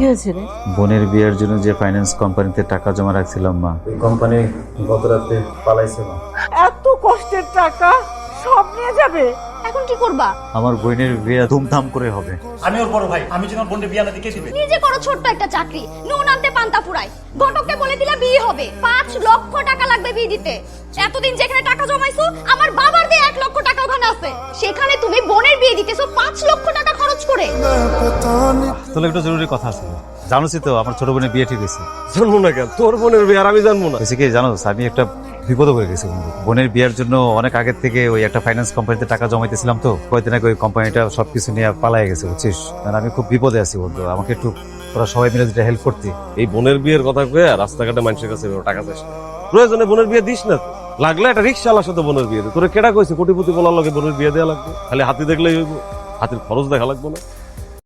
হয়েছে রে? বোনের বিয়ের জন্য যে ফাইন্যান্স কোম্পানিতে টাকা জমা রাখছিলাম মা, ওই কোম্পানি গত রাতে পালাইছে মা। এত কষ্টের টাকা সব নিয়ে যাবে? এখন কি করবা? আমার বোনের বিয়ে ধুমধাম করে হবে। আমি ওর বড় ভাই, আমি যেন বোনের বিয়ে না দিকে দিবে। নিজে করো ছোট্ট একটা চাকরি, নুন আনতে পান্তা ফুরাই। ঘটককে বলে দিলে বিয়ে হবে, 5 লক্ষ টাকা লাগবে বিয়ে দিতে। এতদিন যেখানে টাকা জমাইছো, আমার বাবার দিয়ে 1 লক্ষ টাকা ওখানে আছে, সেখানে তুমি বোনের বিয়ে দিতেছো 5 লক্ষ টাকা খরচ করে। তোর একটা জরুরি কথা আছে, জানোসই তো আমার ছোট বোনের বিয়ে ঠিক হয়েছে। জানবো না কেন? তোর বোনের বিয়ে আর আমি জানবো না? হয়েছে কি জানোস, আমি একটা বিপদে পড়ে গেছি বন্ধু। বোনের বিয়ের জন্য অনেক আগের থেকে ওই একটা ফাইন্যান্স কোম্পানিতে টাকা জমাইতেছিলাম, তো কয়েকদিন আগে ওই কোম্পানিটা সবকিছু নিয়ে পালাই গেছে বুঝছিস। আর আমি খুব বিপদে আছি বন্ধু, আমাকে একটু তোরা সবাই মিলে যেটা হেল্প করতে। এই বোনের বিয়ের কথা কয়ে রাস্তাঘাটে মানুষের কাছে টাকা চাইছ না। প্রয়োজনে বোনের বিয়ে দিস না তো। লাগলে একটা রিক্সাওয়ালার সাথে বোনের বিয়ে দে। তোরে কেডা কইছে কোটিপতি বলার লগে বোনের বিয়ে দেওয়া লাগবে? খালি হাতি দেখলেই হইব? হাতির খরচ দেখা লাগবে না?